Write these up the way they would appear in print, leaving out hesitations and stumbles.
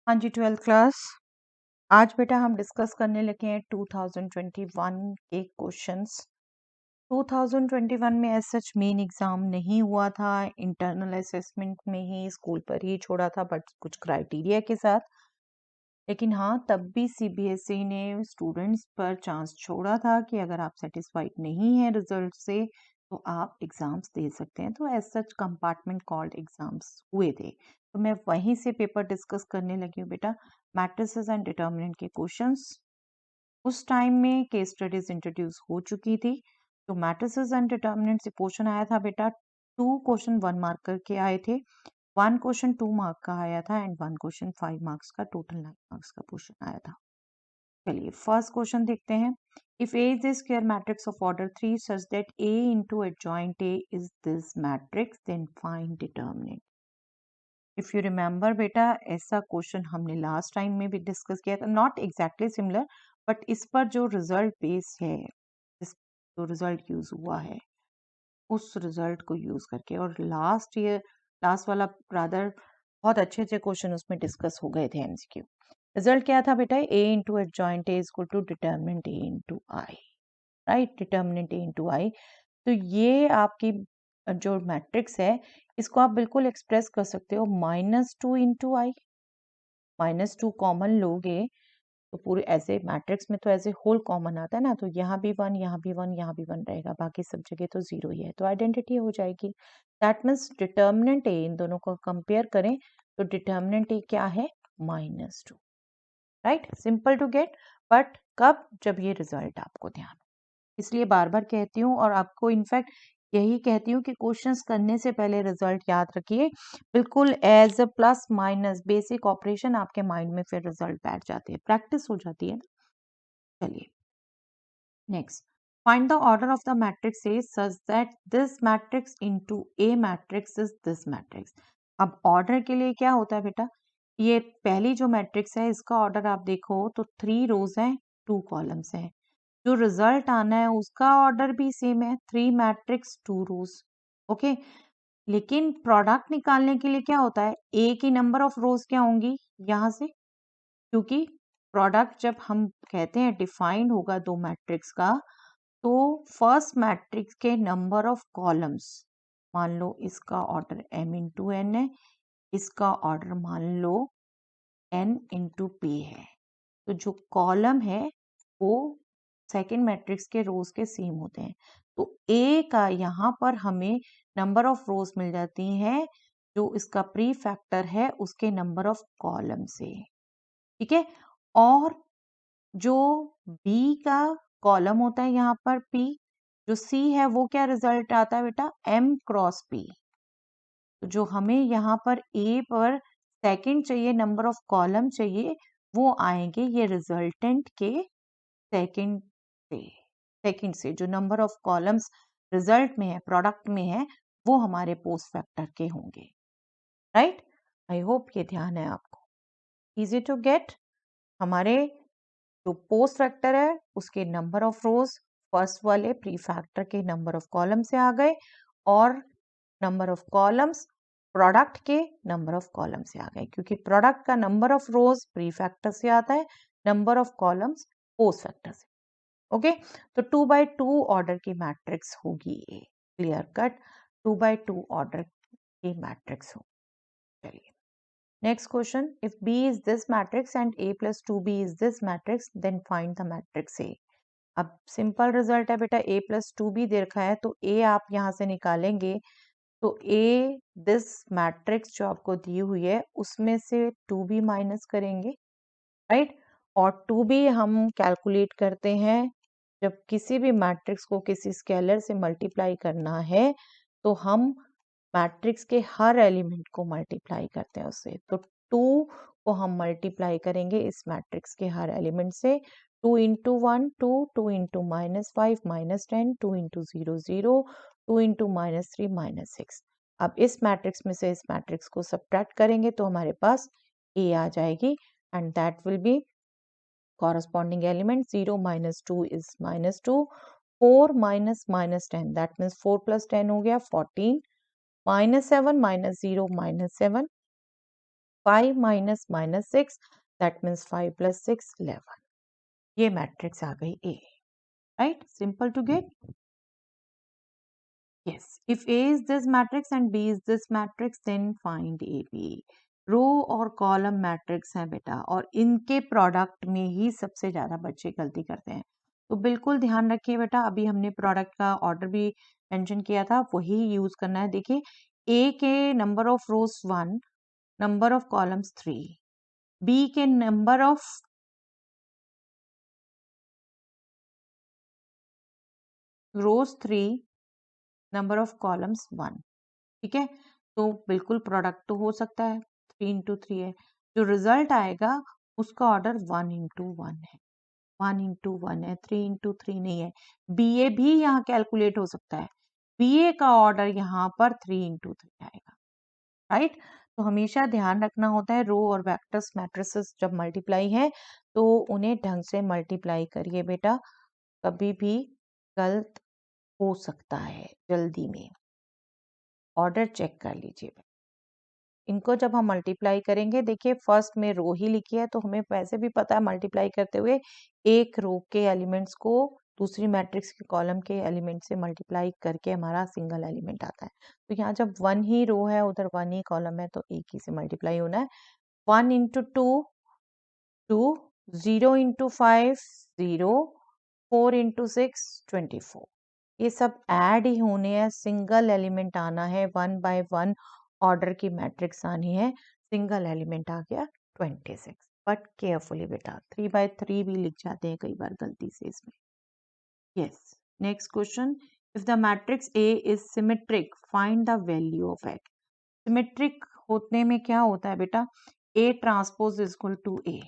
हाँ जी, 12th class. आज बेटा हम डिस्कस करने लगे हैं 2021 के क्वेश्चंस। 2021 में एज सच मेन एग्जाम नहीं हुआ था, इंटरनल असेसमेंट में ही स्कूल पर ही छोड़ा था, बट कुछ क्राइटेरिया के साथ। लेकिन हाँ, तब भी सीबीएसई ने स्टूडेंट्स पर चांस छोड़ा था कि अगर आप सेटिस्फाइड नहीं हैं रिजल्ट से तो आप एग्जाम्स दे सकते हैं। तो as such compartment called exams हुए थे। तो मैं वहीं से पेपर डिस्कस करने लगी हूँ बेटा। मैट्रिसेस एंड डिटर्मिनेंट के क्वेश्चंस उस टाइम में केस स्टडीज इंट्रोड्यूस हो चुकी थी। तो मैट्रिसेस एंड डिटर्मिनेंट से क्वेश्चन आया था बेटा। 2 क्वेश्चन 1 मार्क करके आए थे, 1 क्वेश्चन 2 मार्क का आया था एंड 1 क्वेश्चन 5 मार्क्स का, टोटल 9 मार्क्स का क्वेश्चन आया था। चलिए फर्स्ट क्वेश्चन देखते हैं। If A is a square matrix of order 3 such that A into adjoint A is this matrix, then find determinant. If you remember बेटा, ऐसा question हमने लास्ट टाइम में भी डिस्कस किया था, नॉट एग्जैक्टली सिमिलर, बट इस पर जो रिजल्ट बेस है, इस जो रिजल्ट यूज हुआ है उस रिजल्ट को यूज करके, और लास्ट वाला रादर बहुत अच्छे अच्छे क्वेश्चन उसमें डिस्कस हो गए थे एमसीक्यू। रिजल्ट क्या था बेटा? A into adjoint A is equal to determinant A into I, right? Determinant A into I. तो ये आपकी जो मैट्रिक्स है इसको आप बिल्कुल एक्सप्रेस कर सकते हो -2 इंटू आई। -2 कॉमन लोगे तो पूरे ऐसे मैट्रिक्स में तो ऐसे होल कॉमन आता है ना, तो यहाँ भी 1, यहाँ भी 1, यहाँ भी 1 रहेगा, बाकी सब जगह तो 0 ही है, तो आइडेंटिटी हो जाएगी। दैट मीन्स डिटर्मिनेंट ए, इन दोनों को कंपेयर करें तो डिटर्मिनेंट ए क्या है? -2, right? Simple to get. But कब? जब ये रिजल्ट आपको ध्यान, इसलिए बार बार कहती हूँ, और आपको इनफैक्ट यही कहती हूँ कि क्वेश्चंस करने से पहले रिजल्ट याद रखिए। बिल्कुल as a plus minus basic operation आपके माइंड में फिर रिजल्ट बैठ जाते हैं, प्रैक्टिस हो जाती है ना। चलिए next, find the order of the matrix A such that this matrix into A matrix is this matrix. अब ऑर्डर के लिए क्या होता है बेटा? ये पहली जो मैट्रिक्स है इसका ऑर्डर आप देखो तो 3 रोज हैं, 2 कॉलम्स हैं। जो रिजल्ट आना है उसका ऑर्डर भी सेम है, 3 मैट्रिक्स 2 रोज। ओके, लेकिन प्रोडक्ट निकालने के लिए क्या होता है? ए की नंबर ऑफ रोज क्या होंगी यहाँ से, क्योंकि प्रोडक्ट जब हम कहते हैं डिफाइंड होगा दो मैट्रिक्स का, तो फर्स्ट मैट्रिक्स के नंबर ऑफ कॉलम्स, मान लो इसका ऑर्डर m इंटू एन है, इसका ऑर्डर मान लो n इंटू पी है, तो जो कॉलम है वो सेकंड मैट्रिक्स के रोज के सेम होते हैं। तो A का यहाँ पर हमें नंबर ऑफ रोज मिल जाती हैं जो इसका प्री फैक्टर है उसके नंबर ऑफ कॉलम से, ठीक है। और जो B का कॉलम होता है यहाँ पर P, जो C है वो क्या रिजल्ट आता है बेटा? M cross P। तो जो हमें यहाँ पर A पर सेकंड चाहिए, नंबर ऑफ कॉलम चाहिए, वो आएंगे ये रिजल्टेंट के सेकंड से। सेकंड से जो नंबर ऑफ कॉलम्स रिजल्ट में है, प्रोडक्ट में है, वो हमारे पोस्ट फैक्टर के होंगे, राइट? आई होप ये ध्यान है आपको। Easy to get. हमारे जो पोस्ट फैक्टर है उसके नंबर ऑफ रोज फर्स्ट वाले प्री फैक्टर के नंबर ऑफ कॉलम से आ गए, और नंबर ऑफ कॉलम्स प्रोडक्ट के नंबर ऑफ कॉलम से आ गए, क्योंकि प्रोडक्ट का number of rows pre factor से आता है, number of columns post factor से। ओके, तो 2x2 ऑर्डर की मैट्रिक्स होगी ये, क्लियर कट। 2x2 ऑर्डर की मैट्रिक्स हो। चलिए next question, if B is this matrix and A plus 2B is this matrix, then find the matrix A. अब simple result है बेटा, A plus 2B दे रखा है तो A आप यहाँ से निकालेंगे तो A दिस मैट्रिक्स जो आपको दी हुई है उसमें से 2B माइनस करेंगे, राइट? और 2B हम कैलकुलेट करते हैं जब किसी भी मैट्रिक्स को किसी स्केलर से मल्टीप्लाई करना है तो हम मैट्रिक्स के हर एलिमेंट को मल्टीप्लाई करते हैं उससे। तो 2 को हम मल्टीप्लाई करेंगे इस मैट्रिक्स के हर एलिमेंट से। 2 इंटू 1 2, 2 इंटू -5 -10, 2 इंटू 0 0, 2 इंटू -3 -6। अब इस मैट्रिक्स में से इस मैट्रिक्स को सब्ट्रैक्ट करेंगे तो हमारे पास A आ जाएगी, and that will B corresponding element। 0 minus 2 is -2, 4 minus -10 that means 4 plus 10 हो गया 14, -7 -0 -7, 5 minus minus 6 that means 5 plus 6 11. ये मैट्रिक्स आ गई A. Right? Simple to get. Yes. If A is this matrix and B is this matrix, then find AB. रो और column matrix हैं बेटा, और इनके product में ही सबसे ज्यादा बच्चे गलती करते हैं. तो बिल्कुल ध्यान रखिए बेटा, अभी हमने प्रोडक्ट का ऑर्डर भी मेंशन किया था, वही यूज करना है. देखिए, ए के number of rows 1, number of columns 3, B के number of rows 3, number of columns 1. ठीक है, तो बिल्कुल प्रोडक्ट तो हो सकता है, 3 into 3 है. जो रिजल्ट आएगा उसका ऑर्डर 1 into 1 है, 1 into 1 है, 3 into 3 नहीं है. बीए भी यहाँ कैलकुलेट हो सकता है, बीए का ऑर्डर यहाँ पर 3 into 3 आएगा. राइट? तो हमेशा ध्यान रखना होता है, रो और वेक्टर्स मैट्रिसेस जब मल्टीप्लाई है तो उन्हें ढंग से मल्टीप्लाई करिए बेटा, कभी भी गलत हो सकता है जल्दी में. ऑर्डर चेक कर लीजिए. इनको जब हम मल्टीप्लाई करेंगे, देखिए फर्स्ट में रो ही लिखी है तो हमें वैसे भी पता है मल्टीप्लाई करते हुए एक रो के एलिमेंट्स को दूसरी मैट्रिक्स के कॉलम के एलिमेंट से मल्टीप्लाई करके हमारा सिंगल एलिमेंट आता है. तो यहाँ जब 1 ही रो है, उधर 1 ही कॉलम है, तो एक ही से मल्टीप्लाई होना है. 1 into 2 2, 0 into 5 0, 4 into 6 24. ये सब ऐड ही होने हैं, सिंगल एलिमेंट आना है, 1 by 1 ऑर्डर की मैट्रिक्स आनी है. सिंगल एलिमेंट आ गया 26. बट केयरफुली बेटा, 3 by 3 भी लिख जाते हैं कई बार गलती से इसमें. Yes. Next question, if the matrix A is symmetric find the value of x. Symmetric होने में क्या होता है बेटा, A transpose is equal to A.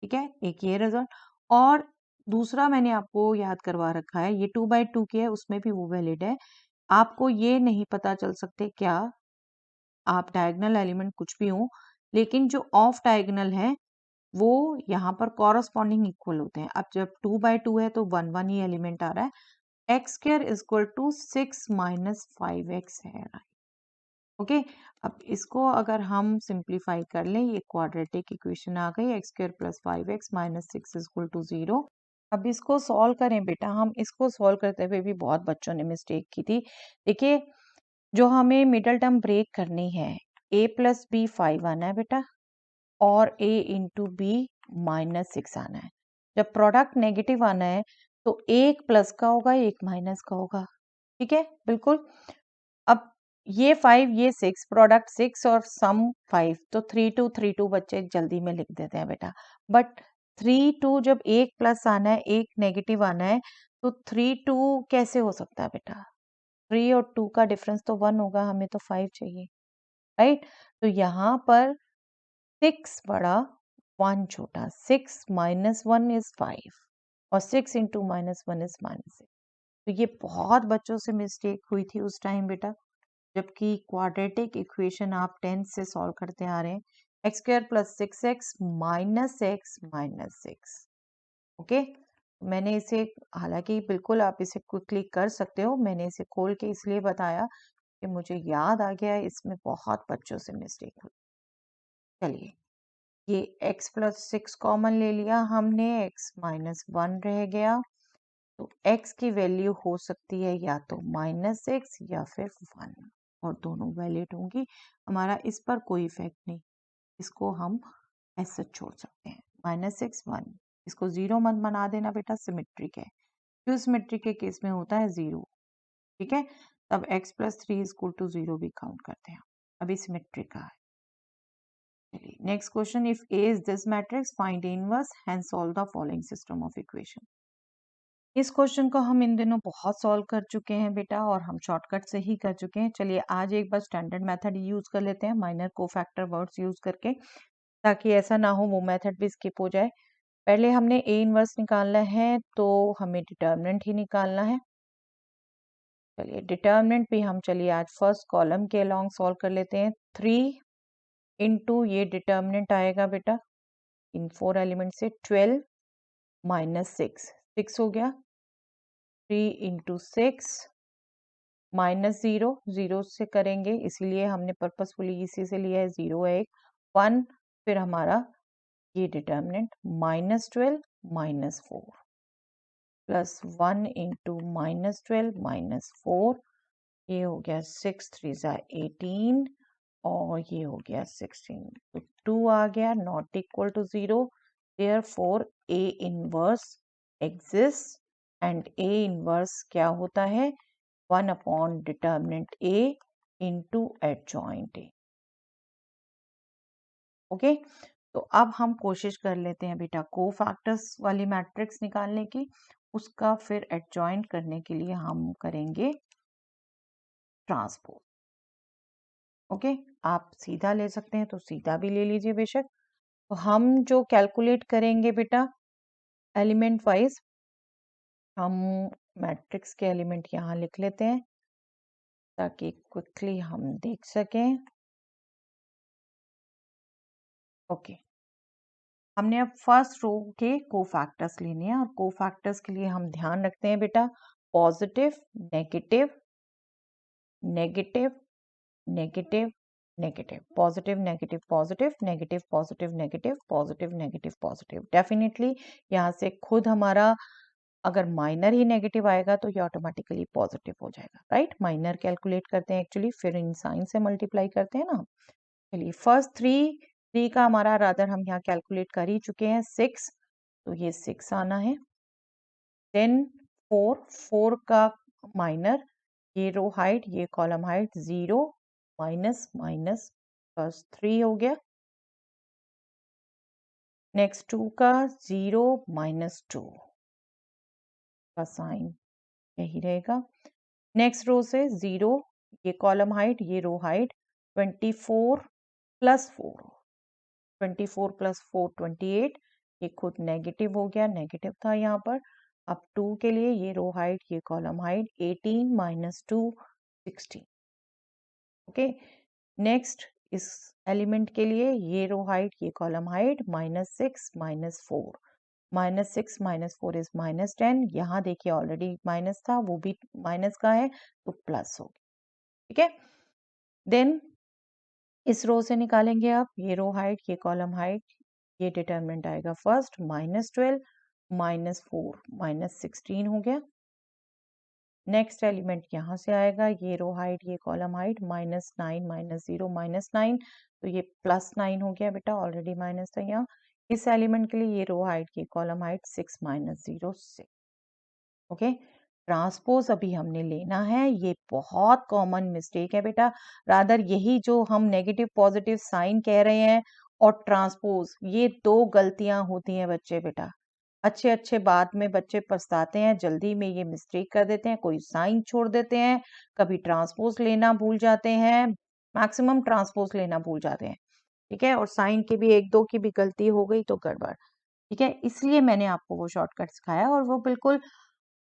ठीक है, एक ये रिजल्ट. और दूसरा मैंने आपको याद करवा रखा है, ये 2 by 2 की है, उसमें भी वो वैलिड है. आपको ये नहीं पता चल सकते क्या, आप डायगोनल एलिमेंट कुछ भी हो, लेकिन जो ऑफ डायगोनल है वो यहाँ पर कॉरस्पॉन्डिंग इक्वल होते हैं. अब जब 2 by 2 है तो 1 1 ही एलिमेंट आ रहा है. X square is equal to 6 minus 5x है. ओके, अब इसको अगर हम सिंप्लीफाई कर लें, ये क्वाड्रेटिक इक्वेशन आ गई, x square plus 5x minus 6 is equal to 0. अब इसको सॉल्व करें बेटा, हम इसको सॉल्व करते हुए भी बहुत बच्चों ने मिस्टेक की थी. देखिए, जो हमें मिडल टर्म ब्रेक करनी है, a प्लस बी 5 आना है बेटा, और a इंटू बी -6 आना है. जब प्रोडक्ट नेगेटिव आना है तो एक प्लस का होगा, एक माइनस का होगा. ठीक है, बिल्कुल. अब ये 5 ये 6, प्रोडक्ट 6 और सम 5, तो 3 2 बच्चे जल्दी में लिख देते हैं बेटा. बट 3 2 जब एक प्लस आना है, एक नेगेटिव आना है, तो 3 2 कैसे हो सकता है बेटा. 3 और 2 का डिफरेंस तो 1 होगा, हमें तो 5 चाहिए. राइट? तो यहाँ पर 6 बड़ा 1 छोटा, 6 माइनस 1 इज 5 और 6 इंटू -1 इज -6. तो ये बहुत बच्चों से मिस्टेक हुई थी उस टाइम बेटा, जबकि क्वाड्रेटिक इक्वेशन आप 10 से सॉल्व करते आ रहे हैं. X square plus 6x minus x minus 6. Okay, मैंने इसे, हालांकि बिल्कुल आप इसे क्विकली कर सकते हो, मैंने इसे खोल के इसलिए बताया कि मुझे याद आ गया इसमें बहुत बच्चों से मिस्टेक हुई. चलिए, ये x प्लस 6 कॉमन ले लिया हमने, x -1 रह गया. तो x की वैल्यू हो सकती है या तो -6 या फिर 1, और दोनों वैलिड होंगी. हमारा इस पर कोई इफेक्ट नहीं, इसको हम ऐसे छोड़ सकते हैं. -6 1, इसको 0 मत बना देना बेटा, सिमेट्रिक है. जो सिमेट्रिक के केस में होता है 0. ठीक है, तब x प्लस 3 इक्वल टू 0 भी काउंट करते हैं. अभी सिमेट्रिक का है. Next question, if A is this matrix find inverse hence solve the following system of equation. इस क्वेश्चन को हम इन दिनों बहुत सॉल्व कर चुके हैं बेटा, और हम शॉर्टकट से ही कर चुके हैं. चलिए आज एक बार स्टैंडर्ड मेथड यूज कर लेते हैं, माइनर कोफैक्टर वर्ड्स यूज करके, ताकि ऐसा ना हो वो मेथड भी स्किप हो जाए. पहले हमने A इनवर्स निकालना है, तो हमें डिटर्मिनेंट ही निकालना है. चलिए, डिटर्मिनेंट भी हम, चलिए आज फर्स्ट कॉलम के अलोंग सॉल्व कर लेते हैं. 3 इंटू ये डिटर्मिनेंट आएगा बेटा, इन 4 एलिमेंट से 12 माइनस 6, 6 हो गया. 3 इंटू 6 -0, 0 से करेंगे, इसीलिए हमने पर्पसफुली इसी से लिया है, 0 है एक. 1, फिर हमारा ये डिटर्मिनेंट -12 -4 प्लस 1 इंटू -12 -4, ये हो गया 6 3 18 और ये हो गया 16, तो 2 आ गया, not equal to 0, therefore A inverse exist and A inverse क्या होता है, 1 upon determinant A into adjoint A। Okay, तो अब हम कोशिश कर लेते हैं बेटा कोफैक्टर्स वाली मैट्रिक्स निकालने की, उसका फिर एडजॉइंट करने के लिए हम करेंगे ट्रांसपोज। ओके, आप सीधा ले सकते हैं तो सीधा भी ले लीजिए बेशक। तो हम जो कैलकुलेट करेंगे बेटा एलिमेंट वाइज, हम मैट्रिक्स के एलिमेंट यहाँ लिख लेते हैं ताकि क्विकली हम देख सकें। ओके, हमने अब फर्स्ट रो के कोफैक्टर्स लेने हैं और कोफैक्टर्स के लिए हम ध्यान रखते हैं बेटा positive negative negative negative negative, positive negative positive, negative positive negative, positive negative positive. Definitely यहाँ से खुद हमारा अगर माइनर ही नेगेटिव आएगा तो ये ऑटोमेटिकली पॉजिटिव हो जाएगा, राइट। माइनर कैलकुलेट करते हैं एक्चुअली, फिर इन साइन से मल्टीप्लाई करते हैं ना। चलिए फर्स्ट थ्री का हमारा रादर हम यहाँ कैलकुलेट कर ही चुके हैं, 6, तो ये 6 आना है। देन 4 का माइनर, ये रो हाइट ये column height 0 minus minus plus 3 हो गया। नेक्स्ट 2 का 0 -2 का साइन यही रहेगा। नेक्स्ट रो से 0, ये कॉलम हाइट ये रो हाइट 24 प्लस 4, 24 प्लस 4 28, ये खुद नेगेटिव हो गया, नेगेटिव था यहाँ पर। अब 2 के लिए ये रो हाइट ये कॉलम हाइट 18 -2 16। ओके, नेक्स्ट इस एलिमेंट के लिए ये रो हाइट ये कॉलम हाइट -6 -4, -6 -4 इज -10, यहाँ देखिए ऑलरेडी माइनस था वो भी माइनस का है तो प्लस हो गया, ठीक है। देन इस रो से निकालेंगे आप ये रो हाइट ये कॉलम हाइट, ये डिटरमिनेंट आएगा फर्स्ट -12 -4 -16 हो गया। नेक्स्ट एलिमेंट यहाँ से आएगा ये रो हाइट ये कॉलम हाइट -9 -0 -9, तो ये +9 हो गया बेटा, ऑलरेडी माइनस था यहाँ। इस एलिमेंट के लिए ये रो हाइट ये कॉलम हाइट 6 -0 6। ओके, ट्रांसपोज अभी हमने लेना है, ये बहुत कॉमन मिस्टेक है बेटा, रादर यही जो हम नेगेटिव पॉजिटिव साइन कह रहे हैं और ट्रांसपोज, ये दो गलतियां होती हैं बच्चे बेटा। अच्छे अच्छे बाद में बच्चे पछताते हैं, जल्दी में ये मिस्टेक कर देते हैं, कोई साइन छोड़ देते हैं, कभी ट्रांसपोज लेना भूल जाते हैं, मैक्सिमम ट्रांसपोज लेना भूल जाते हैं, ठीक है, और साइन की भी एक दो की भी गलती हो गई तो गड़बड़, ठीक है। इसलिए मैंने आपको वो शॉर्टकट सिखाया और वो बिल्कुल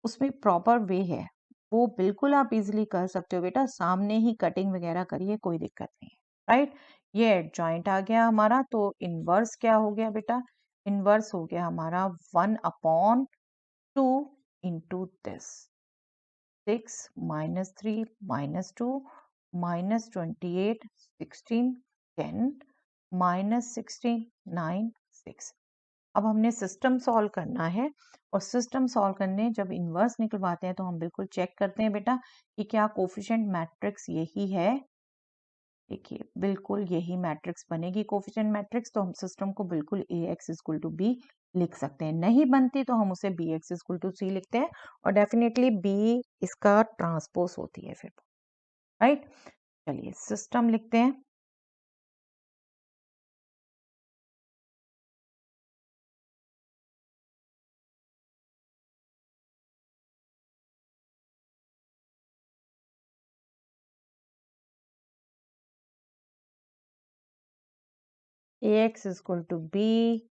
उसमें प्रॉपर वे है, वो बिल्कुल आप इजीली कर सकते हो बेटा, सामने ही कटिंग वगैरह करिए, कोई दिक्कत नहीं है, राइट। ये एडजॉइंट आ गया हमारा, तो इनवर्स क्या हो गया बेटा, इनवर्स हो गया हमारा 1/2 इंटू दिस 6 -3 -2 -28 16 10 -16 9 6। अब हमने सिस्टम सॉल्व करना है और सिस्टम सॉल्व करने जब इन्वर्स निकलवाते हैं तो हम बिल्कुल चेक करते हैं बेटा कि क्या कोफिशिएंट मैट्रिक्स यही है। देखिए बिल्कुल यही मैट्रिक्स बनेगी कोफिशिएंट मैट्रिक्स, तो हम सिस्टम को बिल्कुल Ax इक्वल टू बी लिख सकते हैं, नहीं बनती तो हम उसे Bx इक्वल टू सी लिखते हैं और डेफिनेटली B इसका ट्रांसपोज होती है फिर, राइट। चलिए सिस्टम लिखते हैं। Ax इक्वल टू बी,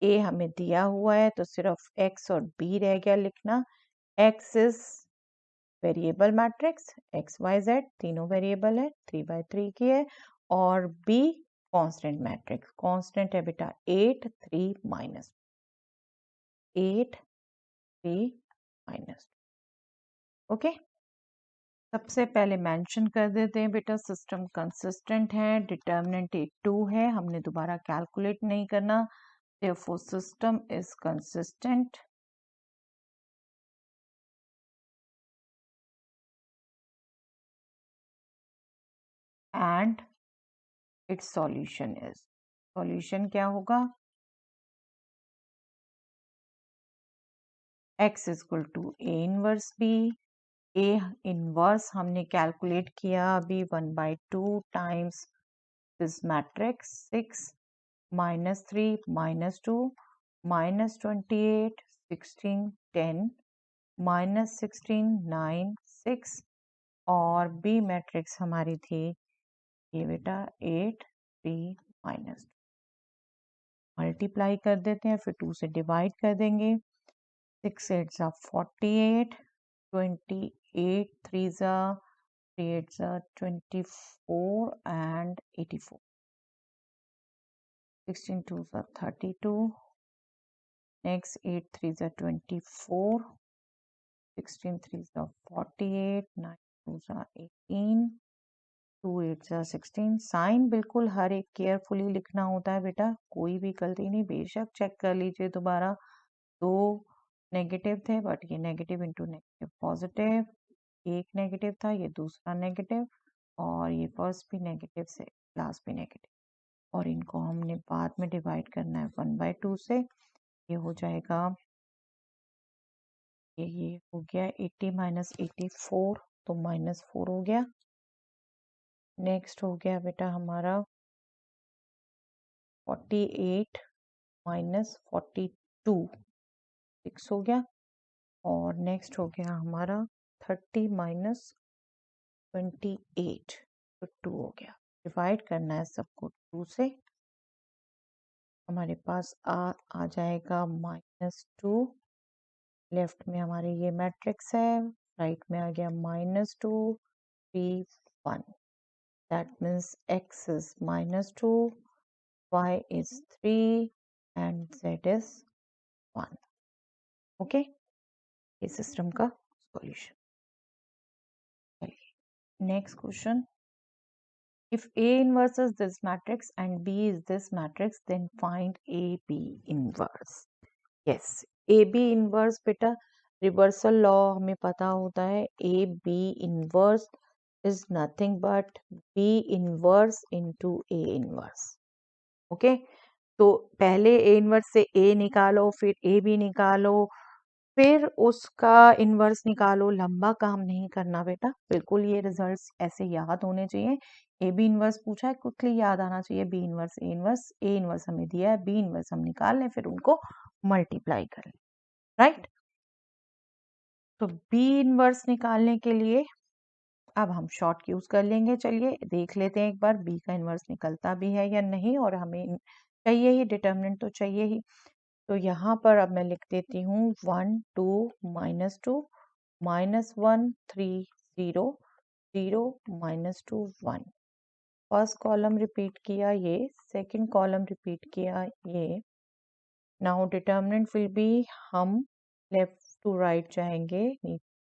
ए हमें दिया हुआ है तो सिर्फ x और b रह गया लिखना। x is variable matrix, x y z तीनों वेरिएबल है, 3/3 की है, और b कांस्टेंट मैट्रिक्स, कांस्टेंट है बेटा 8 3 माइनस 8 3 माइनस, ओके। सबसे पहले मेंशन कर देते हैं बेटा सिस्टम कंसिस्टेंट है, डिटर्मिनेंट 2 है, हमने दोबारा कैलकुलेट नहीं करना, therefore system is consistent and its solution क्या होगा, x is equal to a inverse b, a inverse हमने कैलकुलेट किया अभी 1/2 टाइम्स दिस मैट्रिक्स 6 -3 -2 -28 16 10 -16 9 6 और बी मैट्रिक्स हमारी थी ये बेटा 8 3 -2 मल्टीप्लाई कर देते हैं फिर 2 से डिवाइड कर देंगे 6 8 ज़ा 48 28 3 ज़ा 3 8 ज़ा 24 and 84 16 2 ज़ा 32 next 8 3 ज़ा 24 16 3 ज़ा 48 9 2 ज़ा 18 2 8 ज़ा 16 साइन बिल्कुल हर एक केयरफुली लिखना होता है बेटा, कोई भी गलती नहीं, बेशक चेक कर लीजिए दोबारा, दो नेगेटिव थे बट ये नेगेटिव इंटू नेगेटिव पॉजिटिव, एक नेगेटिव था ये दूसरा नेगेटिव और ये फर्स्ट भी नेगेटिव से लास्ट भी नेगेटिव और इनको हमने बाद में डिवाइड करना है 1/2 से, ये हो जाएगा ये हो गया 80 - 84 तो -4 हो गया। नेक्स्ट हो गया बेटा हमारा 48 - 42 6 हो गया और नेक्स्ट हो गया हमारा 30 - 28 तो 2 हो गया। डिवाइड करना है सबको 2 से, हमारे पास आ जाएगा -2, लेफ्ट में हमारे ये मैट्रिक्स है, राइट में आ गया -2 3 1, that means x is -2, y is 3 and z is 1। Okay, ये सिस्टम का सॉल्यूशन। चलिए next question, if A inverse is this matrix and B is this matrix then find AB inverse। yes, AB inverse बेटा reversal law हमें पता होता है, AB inverse is nothing but B inverse into A inverse। Okay, तो पहले A inverse से A निकालो फिर AB निकालो फिर उसका इन्वर्स निकालो, लंबा काम नहीं करना बेटा, बिल्कुल ये रिजल्ट्स ऐसे याद होने चाहिए। ए बी इन्वर्स पूछा है, क्विकली याद आना चाहिए, बी इन्वर्स ए इन्वर्स हमें दिया है, बी इन्वर्स हम निकाल लें फिर उनको मल्टीप्लाई कर लें, राइट। तो बी इन्वर्स निकालने के लिए अब हम शॉर्ट यूज कर लेंगे, चलिए देख लेते हैं एक बार बी का इन्वर्स निकलता भी है या नहीं, और हमें चाहिए ही डिटर्मिनेंट तो चाहिए ही। तो यहाँ पर अब मैं लिख देती हूँ 1 2 -2 -1 3 0 0 -2 1, फर्स्ट कॉलम रिपीट किया ये, सेकंड कॉलम रिपीट किया ये। नाउ डिटर्मिनेंट विल बी, हम लेफ्ट टू राइट जाएंगे,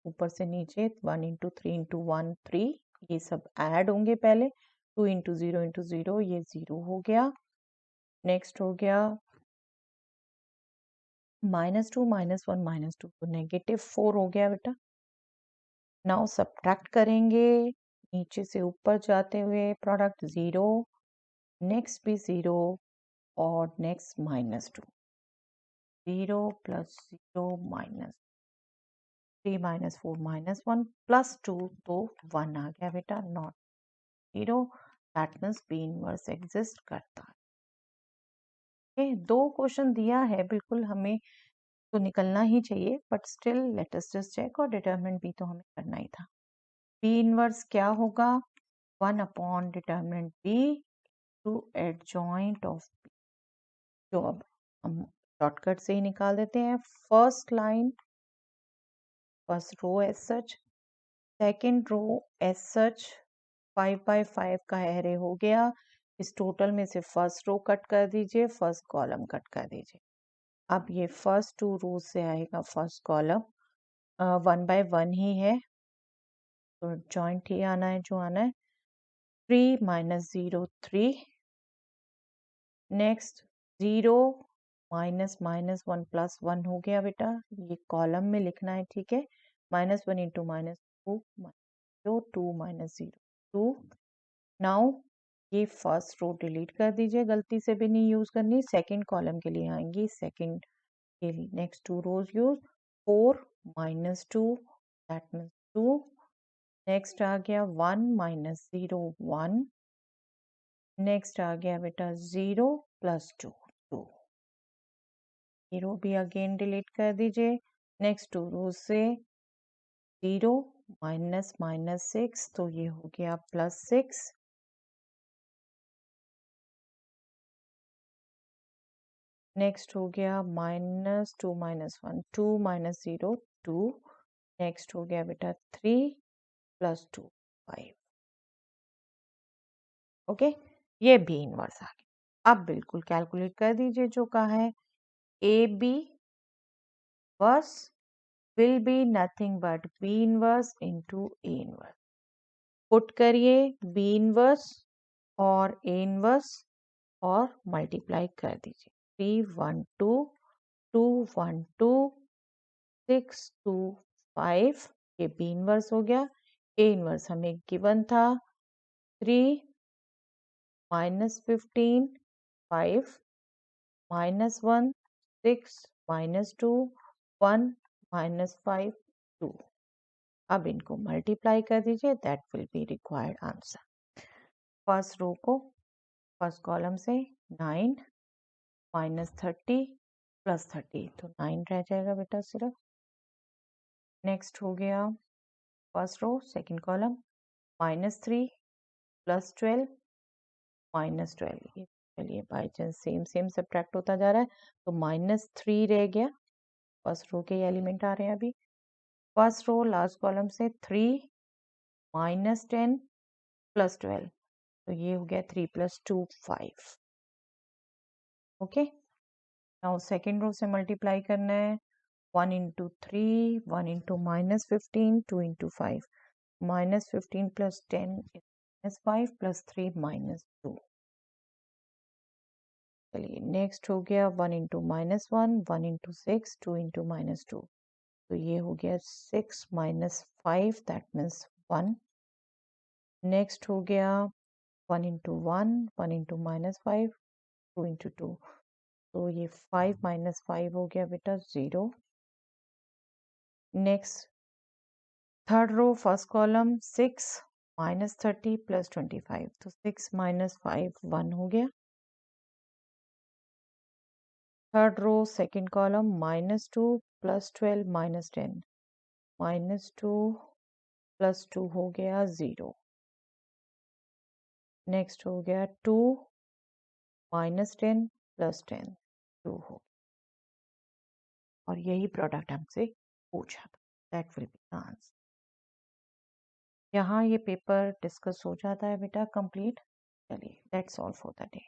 ऊपर से नीचे 1 × 3 × 1 3, ये सब ऐड होंगे पहले, 2 × 0 × 0 ये 0 हो गया। नेक्स्ट हो गया -2 -1 -2 तो -4 हो गया बेटा। नाउ सब्ट्रैक्ट करेंगे, नीचे से ऊपर जाते हुए प्रोडक्ट 0, नेक्स्ट भी 0 और नेक्स्ट -2, 0 + 0 -3 -4 -1 +2 तो 1 आ गया बेटा, not 0, that means b inverse exist करता है। दो क्वेश्चन दिया है, बिल्कुल हमें तो निकलना ही चाहिए but still let us just check, और डिटरमिनेंट भी तो हमें करना ही था। बी इनवर्स क्या होगा, 1 determinant b to adjoint of b, जो अब हम शॉर्टकट से ही निकाल देते हैं। First line first row as such, second row as such 5×5 का एरे हो गया, इस टोटल में से फर्स्ट रो कट कर दीजिए, फर्स्ट कॉलम कट कर दीजिए। अब ये फर्स्ट 2 रोज से आएगा फर्स्ट कॉलम, 1/1 ही है, तो जॉइंट ही आना है जो आना है 3 minus 0 3 next 0 minus minus 1 plus 1 हो गया बेटा ये कॉलम में लिखना है ठीक है -1 इंटू -2 2 माइनस 0 2 नाउ ये फर्स्ट रो डिलीट कर दीजिए गलती से भी नहीं यूज करनी सेकंड कॉलम के लिए आएंगी सेकंड के लिए next to rows use 4 minus 2 that means 2 next आ गया 1 माइनस 0 1 नेक्स्ट आ गया बेटा 0 प्लस 2 2 0 भी अगेन डिलीट कर दीजिए नेक्स्ट टू रो से 0 माइनस माइनस 6 तो ये हो गया प्लस 6 नेक्स्ट हो गया -2 माइनस 1 2 माइनस 0 2 नेक्स्ट हो गया बेटा 3 प्लस 2 5 ओके ये भी इनवर्स आ गया अब बिल्कुल कैलकुलेट कर दीजिए जो कहा है a b verse will be nothing but b inverse into a inverse put करिए बी इनवर्स और ए इनवर्स और मल्टीप्लाई कर दीजिए 3 1 2 2 1 2 6 2 5 ये बी इनवर्स हो गया ए इनवर्स हमें गिवन था 3 माइनस 15 5 माइनस 1 6 माइनस 2 1 माइनस 5 2 अब इनको मल्टीप्लाई कर दीजिए that will be required answer first row को फर्स्ट कॉलम से 9 माइनस 30 प्लस 30 तो 9 रह जाएगा बेटा सिर्फ नेक्स्ट हो गया first row second column -3 plus 12 -12 चलिए by chance same same subtract होता जा रहा है तो -3 रह गया फर्स्ट रो के एलिमेंट आ रहे हैं अभी फर्स्ट रो लास्ट कॉलम से 3 -10 प्लस 12 तो ये हो गया 3 plus 2 5 okay now second row से मल्टीप्लाई करना है 1 into 3 1 into -15 2 into 5 -15 plus 10 -5 plus 3 -2 चलिए नेक्स्ट हो गया 1 इंटू -1 1 इंटू 6 2 इंटू -2 तो ये हो गया 6 -5 दैट मीन्स 1 नेक्स्ट हो गया 1 इंटू 1 1 इंटू -5 2 इंटू 2 तो ये 5 -5 हो गया बेटा 0 next third row first column 6 -30 plus 25 तो 6 -5 1 हो गया third row second column -2 plus 12 -10 -2 plus 2 हो गया 0 नेक्स्ट हो गया 2 -10 प्लस 10 2 हो गया और यही प्रोडक्ट हमसे पूछा था दैट विल बी आंसर यहाँ ये पेपर डिस्कस हो जाता है बेटा कंप्लीट चलिए that's all for the day